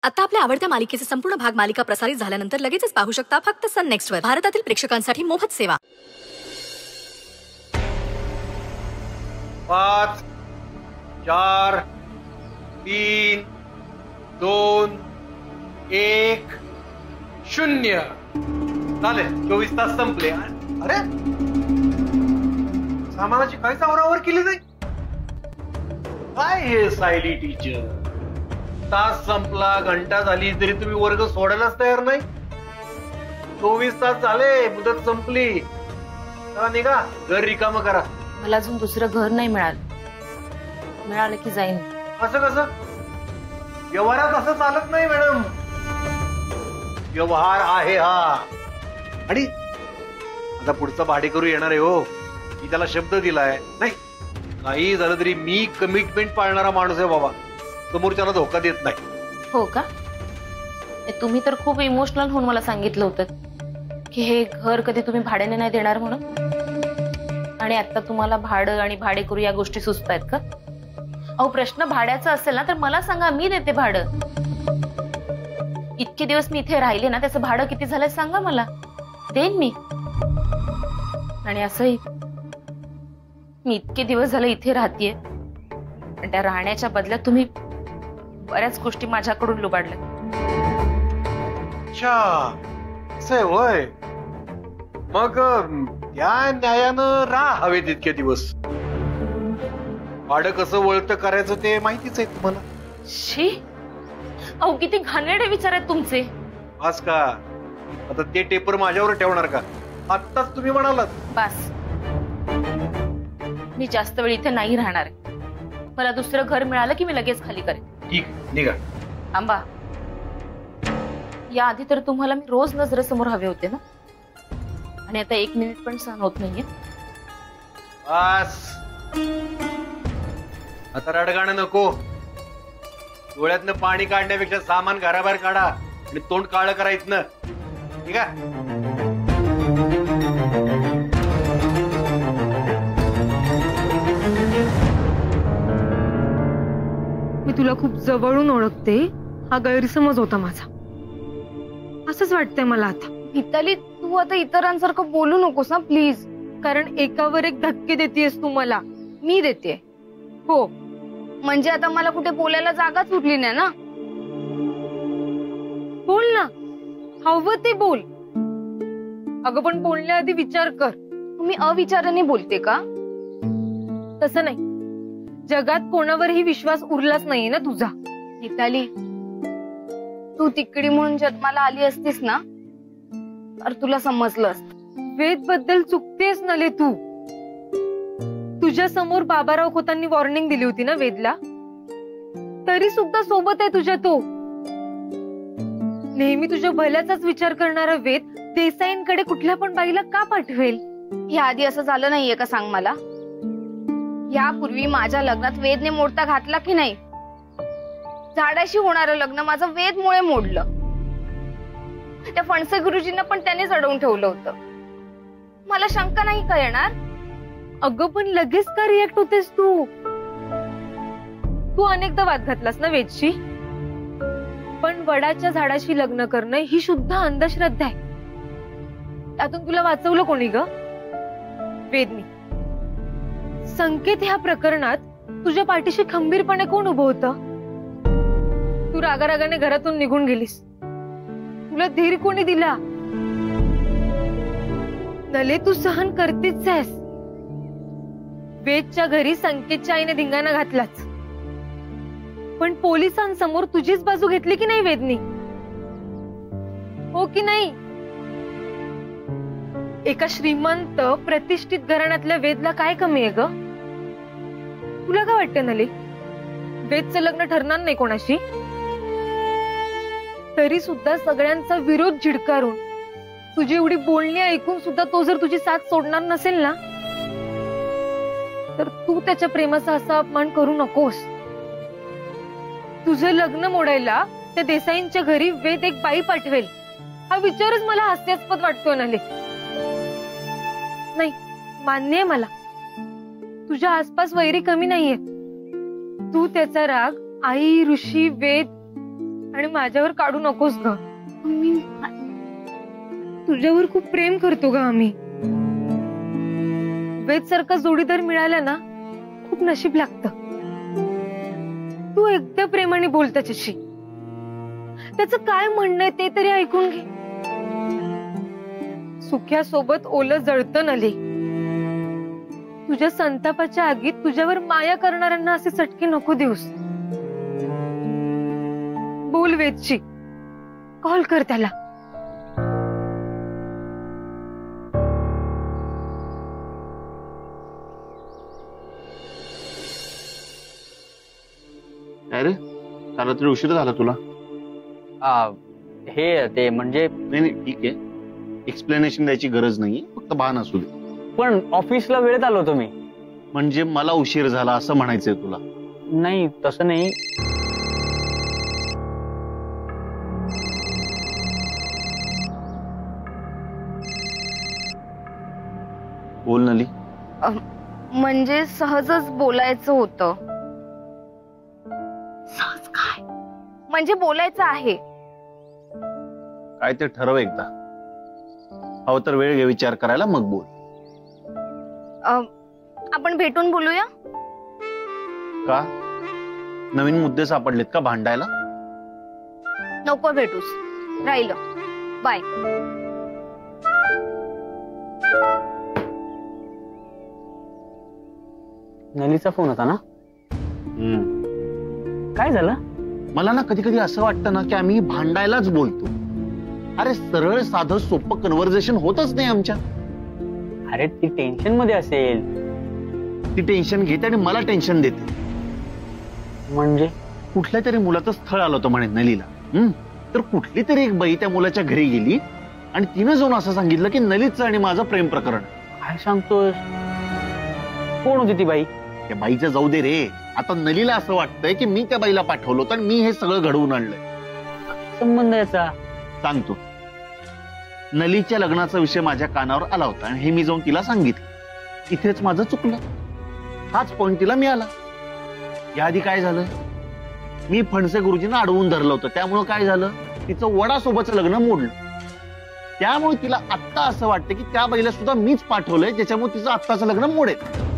आता आपल्या आवडत्या मालिकेचे संपूर्ण भाग मालिका प्रसारित झाल्यानंतर लगेचच पाहू शकता फक्त सन नेक्स्ट वर. भारतातील प्रेक्षकांसाठी मोफत सेवा. 5 4 3 2 1 0. चालेल, 24 तास संपले. अरे सामानाची काय आवरावर केली नाही. काय हे सायली टीचर, तास संपला, घंटा झाली तरी तुम्ही वर्ग सोडायलाच तयार नाही. 24 तास झाले, मुदत संपली. चला निघा, घर रिकामं करा. मला अजून दुसरं घर नाही मिळालं. मिळालं की जाईन. असं कसं? व्यवहारात असं चालत नाही मॅडम. व्यवहार आहे हा. आणि आता पुढचा भाडेकरू येणार आहे हो. मी त्याला शब्द दिलाय. नाही काही झालं तरी मी कमिटमेंट पाळणारा माणूस आहे बाबा. समोरच्याला धोका देत नाही. हो का? तुम्ही तर खूप इमोशनल होऊन मला सांगितलं होतं की हे घर कधी तुम्ही भाड्याने नाही देणार म्हणून. आणि आता तुम्हाला भाडं आणि भाडेकरू या गोष्टी सुचतायत का? अहो प्रश्न भाड्याचा असेल ना तर मला सांगा, मी देते भाडं. इतके दिवस मी इथे राहिले ना, त्याचं भाडं किती झालंय सांगा मला, देईन मी. आणि असंही मी इतके दिवस झाले इथे राहतेय आणि त्या राहण्याच्या बदल्यात तुम्ही बऱ्याच गोष्टी माझ्याकडून लुबाडल्या. अच्छा असं आहे होय. मग त्या न्यायानं राहा हवे तितके दिवस. भाडं कसं वळतं करायचं ते माहितीच आहे तुम्हाला. शी, अहो किती घाणेरडे विचार आहेत तुमचे. बस का आता ते टेपर माझ्यावर ठेवणार का? आत्ताच तुम्ही म्हणालात. बस, मी जास्त वेळ इथे नाही राहणार. मला दुसरं घर मिळालं की मी लगेच खाली करेन. ठीक, निघा. आंबा, या आधी तर तुम्हाला मी रोज नजरेसमोर हवे होते ना, आणि आता 1 मिनिट पण सहन होत नाहीये. बस आता रडगाणं नको. डोळ्यातनं पाणी काढण्यापेक्षा सामान घराबाहेर काढा आणि तोंड काळं करायचं ना. ठीक आहे? मी तुला खूप जवळून ओळखते, हा गैरसमज होता माझा. असंच वाटतंय मला आता. मिताली, तू आता इतरांसारखं बोलू नकोस ना प्लीज. कारण एकावर एक धक्के देतेस तू मला. मी देते हो. म्हणजे आता मला कुठे बोलायला जागाच उरली नाही ना. बोल ना, हवं ते बोल. अगं पण बोलण्याआधी विचार कर. तुम्ही अविचाराने बोलते का? तसं नाही, जगात कोणावरही विश्वास उरलाच नाहीये ना तुझा. मिताली, तू तिकडी म्हणून जन्माला आली असतीस ना तर तुला समजलं असतं. वेद बद्दल चुकतेस नले तू. तुझ्या समोर बाबाराव खोतांनी वॉर्निंग दिली होती ना वेदला, तरी सुद्धा सोबत आहे तुझ्या तो. नेहमी तुझ्या भल्याचाच विचार करणारा वेद देसाईंकडे कुठल्या पण बाईला का पाठवेल? ह्या आधी असं झालं नाहीये का सांग मला? यापूर्वी माझ्या लग्नात वेदने मोडता घातला की नाही? झाडाशी होणारं लग्न माझं वेदमुळे मोडलं. त्या फणसे गुरुजींना पण त्यानेच अडवून ठेवलं होतं. मला शंका नाही का येणार? अगं पण लगेच का रिएक्ट होतेस तू? तू अनेकदा वाद घातलास ना वेदशी. पण वडाच्या झाडाशी लग्न करणं ही शुद्ध अंधश्रद्धा आहे. त्यातून तुला वाचवलं कोणी ग? वेदनी. संकेत ह्या प्रकरणात तुझ्या पाठीशी खंबीरपणे कोण उभं होतं? तू रागारागाने घरातून निघून गेलीस. तुला धीर कोणी दिला? नले तू सहन करतेच आहेस. वेदच्या घरी संकेतच्या आईने धिंगाणा घातलाच, पण पोलिसांसमोर तुझीच बाजू घेतली की नाही वेदनी? हो की नाही? एका श्रीमंत प्रतिष्ठित घराण्यातल्या वेदला काय कमी आहे ग? तुला काय वाटतं नले, वेदचं लग्न ठरणार नाही कोणाशी? तरी सुद्धा सगळ्यांचा विरोध झिडकारून तुझी एवढी बोलणी ऐकून सुद्धा तो जर तुझी साथ सोडणार नसेल ना, तर तू त्याच्या प्रेमाचा असा अपमान करू नकोस. तुझं लग्न मोडायला त्या देसाईंच्या घरी वेद एक बाई पाठवेल हा विचारच मला हास्यास्पद वाटतोय नले. नाही, मान्य आहे मला, तुझ्या आसपास वैरी कमी नाहीये. तू त्याचा राग आई, ऋषी, वेद आणि माझ्यावर काढू नकोस ग. मी तुझ्यावर खूप प्रेम करतो ग आम्ही. वेद सारखा जोडीदार मिळाला ना खूप नशीब लागतं. तू एकदा प्रेमाने बोल त्याच्याशी. त्याचं काय म्हणणं आहे ते तरी ऐकून घे. सुख्यासोबत ओलं जळतं नली. तुझ्या संतापाच्या आगीत तुझ्यावर माया करणाऱ्यांना असे चटके नको देऊस. बोल वेदशी. कॉल कर त्याला. अरे रात्री उशीर झाला तुला? हे ते म्हणजे नाही नाही ठीक आहे, एक्सप्लेनेशन द्यायची गरज नाही, फक्त भान असू दे. पण ऑफिसला वेळेत आलो होतो मी. म्हणजे मला उशीर झाला असं म्हणायचंय तुला? नाही तसं नाही. बोल नली. म्हणजे सहजच बोलायचं होतं. सहज काय म्हणजे बोलायचं आहे. काय ते ठरव एकदा. हवं तर वेळ घे विचार करायला, मग बोल. आपण भेटून बोलूया का? नवीन मुद्दे सापडलेत का भांडायला? नको भेटूस, राहिलं. बाय. नलीचा फोन होता ना? काय झालं? मला ना कधी कधी असं वाटतं ना की आम्ही भांडायलाच बोलतो. अरे सरळ साधं सोपं कन्व्हर्सेशन होतच नाही आमच्या. अरे ती टेन्शन मध्ये असेल. ती टेन्शन घेते आणि मला टेन्शन देते. म्हणजे कुठल्या तरी मुलाचं स्थळ आलं होतं म्हणे नलीला. तर कुठली तरी एक बाई त्या मुलाच्या घरी गेली आणि तिनं जाऊन असं सांगितलं की नलीचं आणि माझं प्रेम प्रकरण. काय सांगतोस? कोण होती ती बाई? त्या बाईचं जाऊ दे रे. आता नलीला असं वाटतंय की मी त्या बाईला पाठवलं होतं आणि मी हे सगळं घडवून आणलंय. संबंध याचा सांगतो. नलीच्या लग्नाचा विषय माझ्या कानावर आला होता आणि हे मी जाऊन तिला सांगितलं. इथेच माझं चुकलं. हाच पॉइंट तिला मिळाला. याआधी काय झालं, मी फणसे गुरुजींना अडवून धरलं होतं. त्यामुळे काय झालं, तिचं वडासोबतचं लग्न मोडलं. त्यामुळे तिला आत्ता असं वाटतं की त्या बाईला सुद्धा मीच पाठवलंय, ज्याच्यामुळे तिचं आत्ताचं लग्न मोडेल.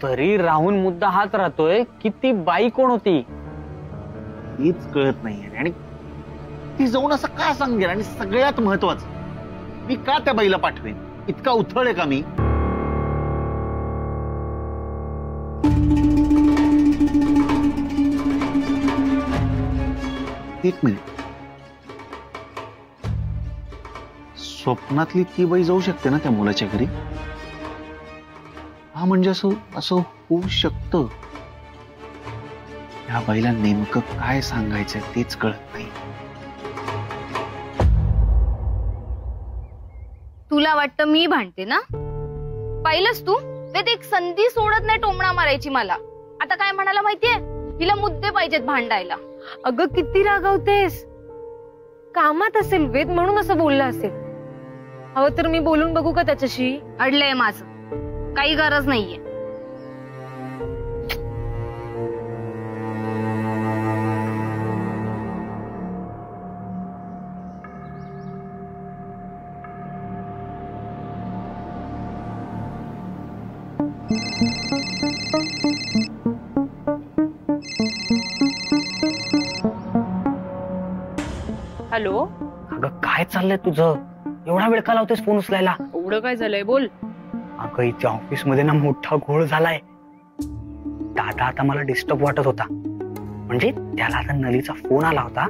तरी राहून मुद्दा हात राहतोय की ती बाई कोण होती हेच कळत नाहीये. आणि ती जाऊन असं का सांगेल, आणि सगळ्यात महत्वाचं मी का त्या बाईला पाठवेन? इतका उथळ आहे का मी? एक मिनिट. स्वप्नातली ती बाई जाऊ शकते ना त्या मुलाच्या घरी? हा म्हणजे असं असं होऊ शकतं. या बाईला नेमकं काय सांगायचंय तेच कळत नाही. तुला वाटतं मी भांडते ना? पाहिलंस तू? ते एक संधी सोडत नाही टोमणा मारायची मला. आता काय म्हणाला माहितीये? हिला मुद्दे पाहिजेत भांडायला. अगं किती रागावतेस. कामात असेल वेद म्हणून असं बोलला असेल. हवं तर मी बोलून बघू का त्याच्याशी? अडलंय माझं, काही गरज नाहीये. हॅलो. अगं काय चाललंय तुझं? एवढा वेळ का लावतेस फोन उचलायला? एवढं काय झालंय बोल. अगं इथे ऑफिस मध्ये ना मोठा घोळ झालाय. दादा आता मला डिस्टर्ब वाटत होता. म्हणजे त्याला आता नलीचा फोन आला होता.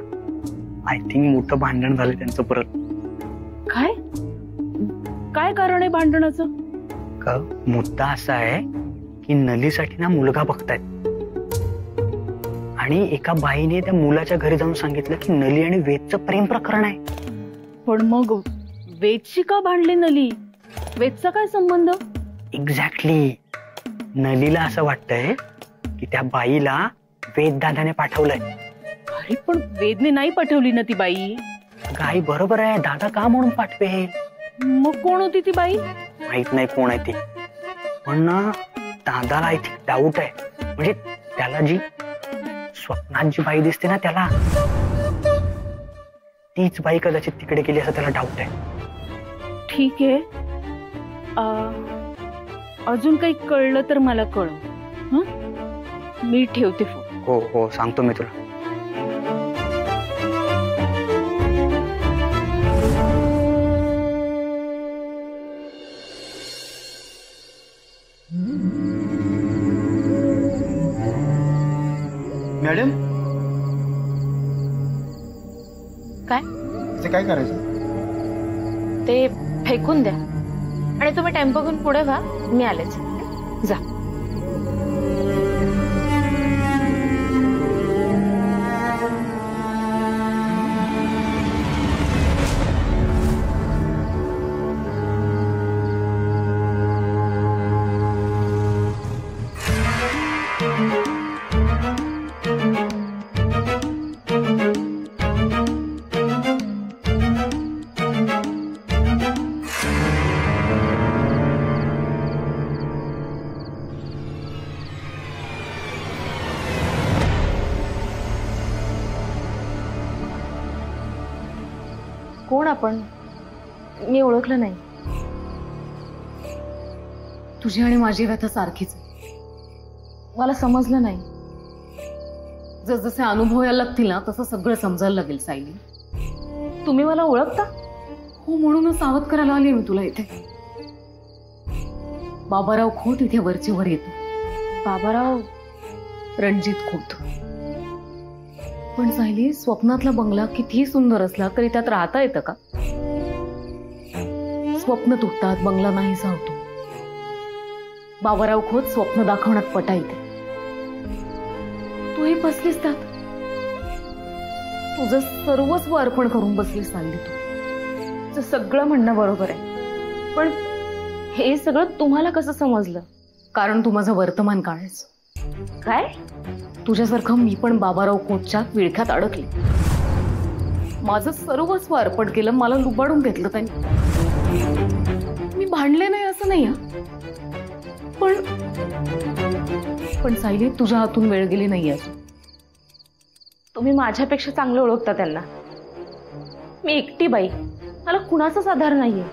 आय थिंक मोठं भांडण झालं त्यांचं परत. काय काय कारण आहे भांडणाचं? मुद्दा असा आहे की नलीसाठी ना मुलगा बघतायत. आणि एका बाईने त्या मुलाच्या घरी जाऊन सांगितलं की नली आणि वेदचं प्रेम प्रकरण आहे. पण मग वेदशी का भांडली नली? वेदचा काय संबंध? एक्झॅक्टली. नलीला असं वाटतंय की त्या बाईला वेद दादाने पाठवलंय. अरे पण वेदने नाही पाठवली ना ती बाई. गाई बरोबर आहे. दादा का म्हणून पाठवेल? मग कोण होती ती बाई? माहित नाही कोण आहे ती. पण ना दादाला इथे डाऊट आहे. म्हणजे त्याला जी स्वप्नात जी बाई दिसते ना त्याला, तीच बाई कदाचित तिकडे गेली असं त्याला डाऊट आहे. ठीक आहे, अजून काही कळलं तर मला कळव. मी ठेवते फोन. हो हो सांगतो मी तुला. मॅडम काय ते काय करायचं? ते फेकून द्या आणि तुम्ही टेम्पो घेऊन पुढे व्हा, मी आलेच. जा. कोण आपण? मी ओळखलं नाही. तुझी आणि माझी व्यथा सारखीच. मला समजलं नाही. जसजसे अनुभव यायला लागतील ना तसं सगळं समजायला लागेल सायली. तुम्ही मला ओळखता? हो, म्हणूनच सावध करायला आली मी तुला इथे. बाबाराव खोत इथे वरचे वर येतो. बाबाराव? रणजित खोत. पण सायली, स्वप्नातला बंगला कितीही सुंदर असला तरी त्यात राहता येतं का? स्वप्न तुटतात, बंगला नाहीसा होतो. बाबाराव खोत स्वप्न दाखवण्यात पटाईते. तूही बसलीस त्यात. तुझं सर्वस्व अर्पण करून बसलीस सायली तू. तुझं सगळं म्हणणं बरोबर आहे, पण हे सगळं तुम्हाला कसं समजलं? कारण तू माझं वर्तमान काळच. काय? तुझ्यासारखं मी पण बाबाराव खोतच्या विळख्यात अडकले. माझं सर्वस्व अर्पण केलं, मला लुबाडून घेतलं त्यांनी. मी भांडले नाही असं नाही. पण सायली, तुझ्या हातून वेळ गेली नाही अजून. तुम्ही माझ्यापेक्षा चांगलं ओळखता त्यांना. मी एकटी बाई, मला कुणाचाच आधार नाहीये.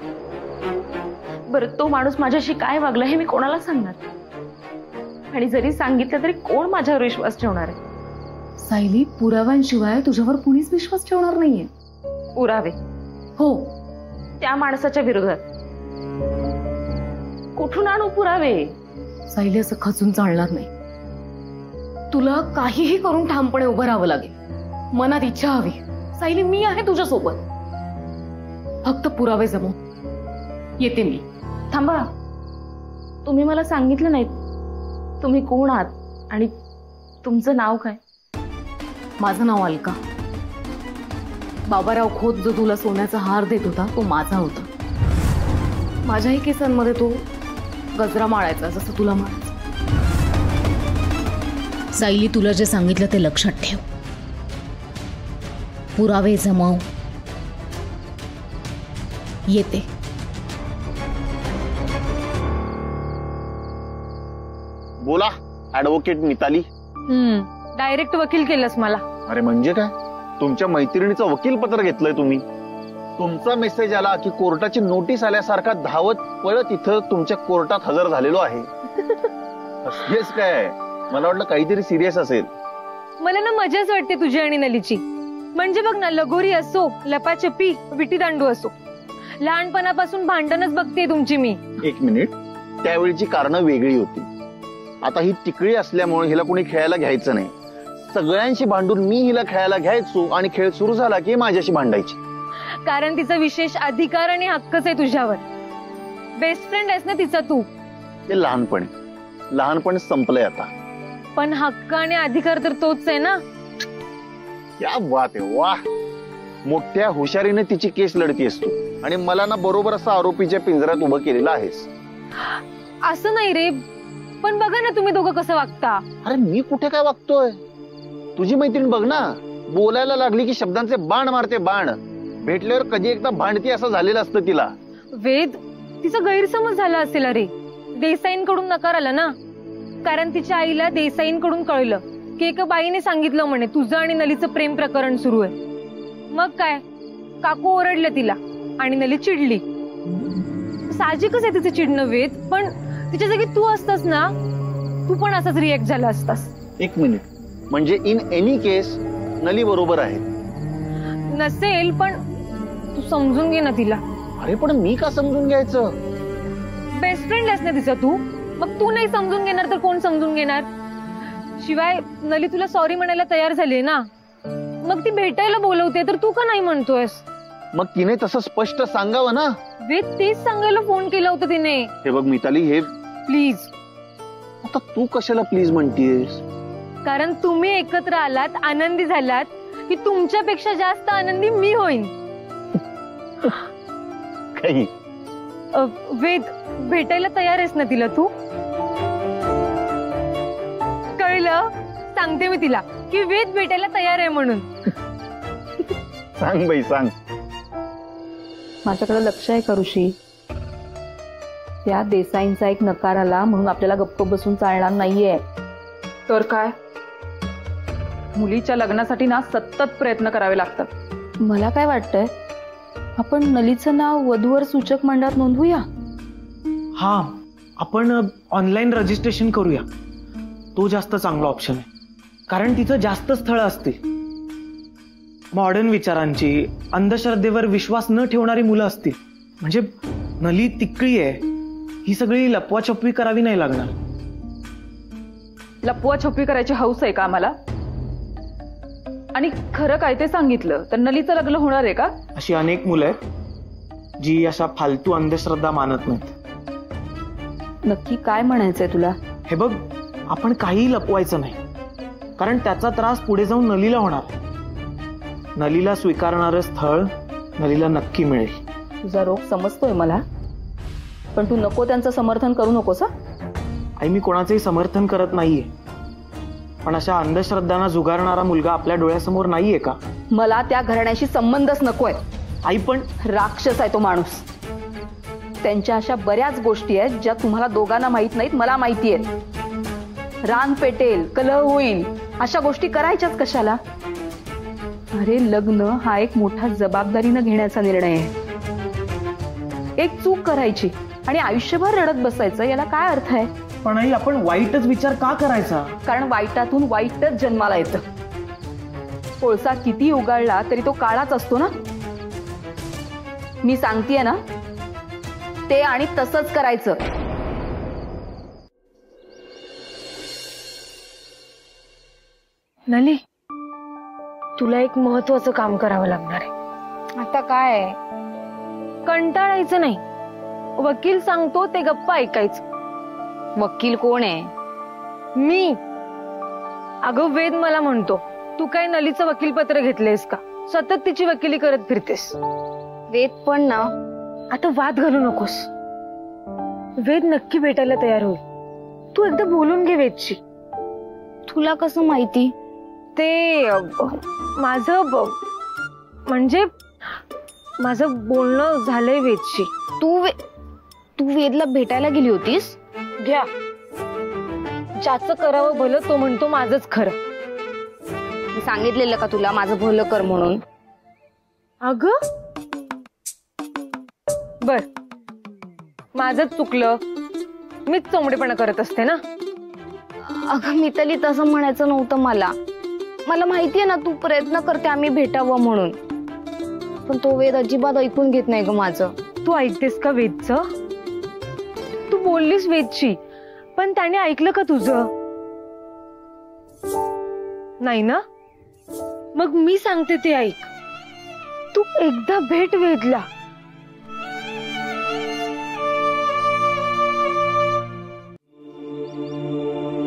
बरं, तो माणूस माझ्याशी काय वागला हे मी कोणाला सांगणार? आणि जरी सांगितलं तरी कोण माझ्यावर विश्वास ठेवणार आहे? सायली, पुराव्यांशिवाय तुझ्यावर कुणीच विश्वास ठेवणार नाहीये. पुरावे? हो, त्या माणसाच्या विरोधात. कुठून आणू पुरावे? सायली, असं खचून चालणार नाही. तुला काहीही करून ठामपणे उभं राहावं लागेल. मनात इच्छा हवी. सायली, मी आहे तुझ्या सोबत. फक्त पुरावे जमव. येते मी. थांबा, तुम्ही मला सांगितलं नाहीत तुम्ही कोण आहात आणि तुमचं नाव काय? माझं नाव अलका. बाबाराव खोत जो तुला सोन्याचा हार देत होता तो माझा होता. माझ्याही केसांमध्ये तो गजरा माळायचा जसं तुला माळायचं. सायली, तुला जे सांगितलं ते लक्षात ठेव. पुरावे जमाव. येते. बोला ऍडव्होकेट मिताली. डायरेक्ट वकील केलंस मला. अरे म्हणजे काय? तुमच्या मैत्रिणीचं वकील पत्र घेतलंय तुम्ही. तुमचा मेसेज आला की कोर्टाची नोटीस आल्यासारखा धावत पळत इथं तुमच्या कोर्टात हजर झालेलो आहे. असलेच काय? मला वाटलं काहीतरी सिरियस असेल. मला ना मजाच वाटते तुझी आणि नलीची. म्हणजे बघ ना, लगोरी असो, लपाछपी, विटी दांडू असो, लहानपणापासून भांडणच बघते तुमची मी. एक मिनिट, त्यावेळीची कारणं वेगळी होती. आता ही तिकडी असल्यामुळे हिला कोणी खेळायला घ्यायचं नाही. सगळ्यांशी भांडून मी हिला खेळायला घ्यायचो आणि खेळ सुरू झाला की माझ्याशी भांडायची. कारण तिचा विशेष अधिकार आणि हक्कच आहे तुझ्यावर. बेस्ट फ्रेंड आहेस ना तिचा तू. ते लहानपण संपलंय आता. पण हक्क आणि अधिकार तर तोच आहे ना. क्या बात आहे, वाह. मोठ्या हुशारीने तिची केस लढतीयस तू आणि मला ना बरोबर असं आरोपीच्या पिंजऱ्यात उभं केलेलं आहेस. असं नाही रे, पण बघा ना तुम्ही दोघं कसं वागता. अरे मी कुठे काय वागतोय? तुझी मैत्रीण बघ ना, बोलायला लागली की शब्दांचे बाण मारते बाण. भेटल्यावर कधी एकदा भांडती असं झालेलं असतं तिला. वेद, तिचा गैरसमज झाला असेल. अरे देसाईंकडून नकार आला ना, कारण तिच्या आईला देसाईंकडून कळलं की एका बाईने सांगितलं म्हणे तुझं आणि नलीचं प्रेम प्रकरण सुरू आहे. मग काय, काकू ओरडले तिला आणि नली चिडली. साहजिकच आहे तिचं चिडणं वेद, पण तिच्या जागी तू असतास ना, तू पण असाच रिएक्ट झाला असतास. एक मिनिट, म्हणजे इन एनी केस नली बरोबर आहे? नसेल, पण तू समजून घे ना तिला. अरे पण मी का समजून घ्यायचं? बेस्ट फ्रेंड आहेस ना तिचा तू, मग तू नाही समजून घेणार तर कोण समजून घेणार? शिवाय नली तुला सॉरी म्हणायला तयार झाली ना, मग ती भेटायला बोलवते तर तू का नाही म्हणतोयस? मग तिने तसं स्पष्ट सांगावं ना. वेद तेच सांगायला फोन केला होता तिने. हे बघ मिताली, हे प्लीज. आता तू कशाला प्लीज म्हणतीयस? कारण तुम्ही एकत्र आलात, आनंदी झालात, की तुमच्यापेक्षा जास्त आनंदी मी होईन. काही वेद, भेटायला तयार आहेस ना तिला तू? कळलं? सांगते मी तिला की वेद भेटायला तयार आहे म्हणून. सांग बाई सांग. माझ्याकडे लक्ष आहे का ऋषी? त्या देसाईंचा एक नकार आला म्हणून आपल्याला गप्प बसून चालणार नाहीये. तर काय, मुलीच्या लग्नासाठी ना सतत प्रयत्न करावे लागतात. मला काय वाटतंय, आपण नलीचं नाव वधूवर सूचक मंडळात नोंदवूया. हा, आपण ऑनलाईन रजिस्ट्रेशन करूया. तो जास्त चांगला ऑप्शन आहे, कारण तिचं जास्त स्थळं असतील. मॉडर्न विचारांची, अंधश्रद्धेवर विश्वास न ठेवणारी मुलं असतील. म्हणजे नली तिकळी आहे, ही सगळी लपवाछपवी करावी नाही लागणार. लपवाछपवी करायची हौस आहे का आम्हाला? आणि खरं काय ते सांगितलं तर नलीचं लग्न होणार आहे का? अशी अनेक मुलं आहेत जी अशा फालतू अंधश्रद्धा मानत नाहीत. नक्की काय म्हणायचंय तुला? हे बघ, आपण काहीही लपवायचं नाही, कारण त्याचा त्रास पुढे जाऊन नलीला होणार. नलीला स्वीकारणारं स्थळ नलीला नक्की मिळेल. तुझा रोग समजतोय मला, पण तू नको त्यांचं समर्थन करू नकोस. आई, मी कोणाचंही समर्थन करत नाहीये, पण अशा अंधश्रद्धांना जुगारणारा मुलगा आपल्या डोळ्यासमोर नाहीये का? मला त्या घराण्याशी संबंधच नकोय. आई पण राक्षस आहे तो माणूस. त्यांच्या अशा बऱ्याच गोष्टी आहेत ज्या तुम्हाला दोघांना माहित नाहीत, मला माहिती आहेत. रान पेटेल, कलह होईल, अशा गोष्टी करायच्याच कशाला? अरे लग्न हा एक मोठा जबाबदारीनं घेण्याचा निर्णय आहे. एक चूक करायची आणि आयुष्यभर रडत बसायचं, याला काय अर्थ आहे? पण आई, आपण वाईटच विचार का करायचा? कारण वाईटातून वाईटच जन्माला येतं. कोळसा किती उगाळला तरी तो काळाच असतो ना. मी सांगतेय ना, ते आणि तसंच करायचं. नली, तुला एक महत्वाचं काम करावं लागणार आहे. आता काय? कंटाळायचं नाही. वकील सांगतो ते गप्पा ऐकायचं. वकील कोण आहे? मी. अगं वेद मला म्हणतो, तू काय नलीचं वकीलपत्र घेतलेस का? सतत तिची वकिली करत फिरतेस. वेद पण ना. आता वाद घालू नकोस. वेद नक्की भेटायला तयार होईल. तू एकदा बोलून घे वेदशी. तुला कसं माहिती? ते म्हणजे माझं बोलणं झालंय वेदशी. तू वेदला भेटायला गेली होतीस? घ्या, ज्याचं करावं भलं तो म्हणतो माझंच खरं. मी सांगितलेलं का तुला माझं भलं कर म्हणून? अगं बर, माझंच चुकलं, मीच चोंबडेपणा करत असते ना. अगं मिताली, तसं म्हणायचं नव्हतं मला. मला माहितीये ना तू प्रयत्न करते आम्ही भेटावं म्हणून, पण तो वेद अजिबात ऐकून घेत नाही ग माझं. तू ऐकतेस का वेदचं? तू बोललीस वेदशी, पण त्याने ऐकलं का तुझं? नाही ना. मग मी सांगते ते ऐक. तू एकदा भेट वेदला.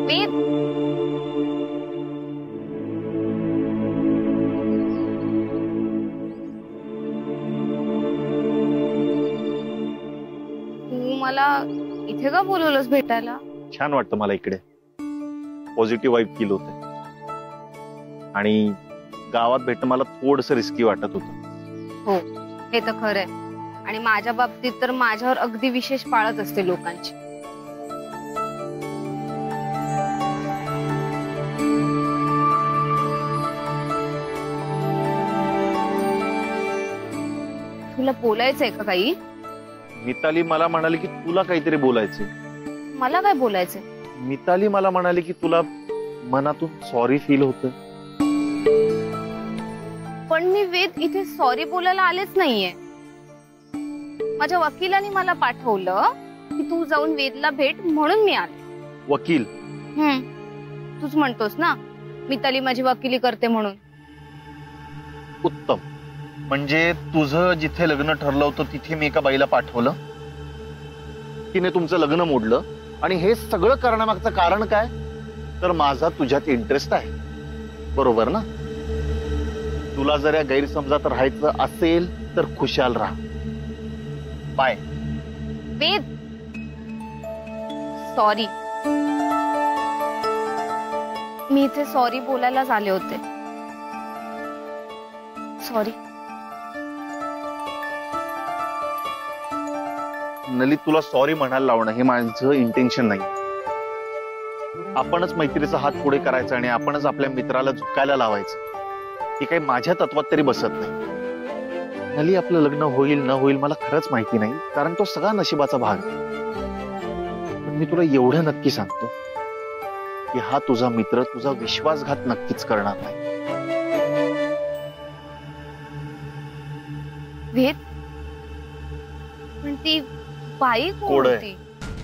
वेद, तू मला इथे का बोलवलंस भेटायला? छान वाटतं मला इकडे. पॉझिटिव्ह वाईब फील होते. आणि गावात भेटणं मला थोडंसं रिस्की वाटत होतं. हो, हे तर खरंय. आणि माझ्या बाबतीत तर माझ्यावर अगदी विशेष पाळत असते लोकांची. तुला बोलायचंय का काही? मिताली मला म्हणाली की तुला काहीतरी बोलायचे. मला काय बोलायचंय? मिताली मला म्हणाली की तुला मनातून सॉरी फील होतं. पण मी वेद इथे सॉरी बोलायला आलेच नाहीये. माझ्या वकिलाने मला पाठवलं की तू जाऊन वेदला भेट म्हणून मी आले. वकील? तूच म्हणतोस ना मिताली माझी वकिली करते म्हणून. उत्तम. म्हणजे तुझं जिथे लग्न ठरलं होतं तिथे मी एका बाईला पाठवलं, तिने तुमचं लग्न मोडलं, आणि हे सगळं करण्यामागचं कारण काय? तर माझा तुझ्यात इंटरेस्ट आहे, बरोबर ना? तुला जर या गैरसमजात राहायचं असेल तर खुशाल राहा. बाय. वेद, सॉरी. मी इथे सॉरी बोलायलाच आले होते. सॉरी. नली, तुला सॉरी म्हणायला लावणं हे माझं इंटेन्शन नाही. आपणच मैत्रीचा हात पुढे करायचा आणि आपणच आपल्या मित्राला झुकायला लावायचं, हे काही माझ्या तत्वात तरी बसत नाही. नली, आपलं लग्न होईल न होईल मला खरंच माहिती नाही, कारण तो सगळा नशिबाचा भाग आहे. पण मी तुला एवढं नक्की सांगतो की हा तुझा मित्र तुझा विश्वासघात नक्कीच करणार नाही. वेद, पण ती बाई कोण होती?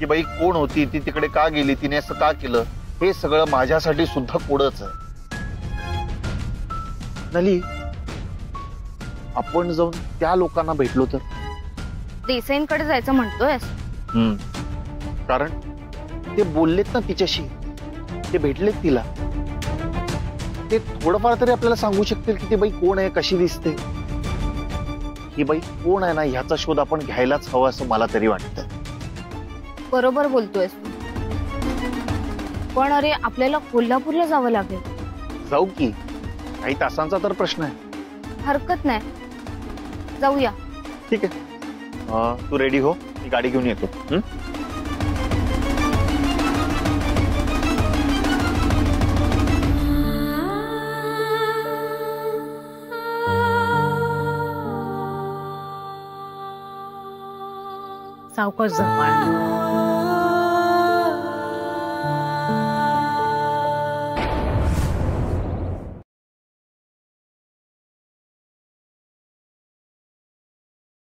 ती बाई कोण होती, ती तिकडे का गेली, तिने असं का केलं, हे सगळं माझ्यासाठी सुद्धा कोडच आहे. नली, आपण जाऊन त्या लोकांना भेटलो तर? देसाईंकडे जायचं म्हणतोय? कारण ते बोललेत ना तिच्याशी, ते भेटलेत तिला. ते थोडंफार तरी आपल्याला सांगू शकतील की ती बाई कोण आहे, कशी दिसते. ही बाई कोण आहे ना ह्याचा शोध आपण घ्यायलाच हवा असं मला तरी वाटतं. बरोबर बोलतोयस तू. पण अरे आपल्याला कोल्हापूरला जावं लागेल. जाऊ की, काही तासांचा तर प्रश्न आहे. हरकत नाही, जाऊया. ठीक आहे, तू रेडी हो, मी गाडी घेऊन येतो. सावकाश जा.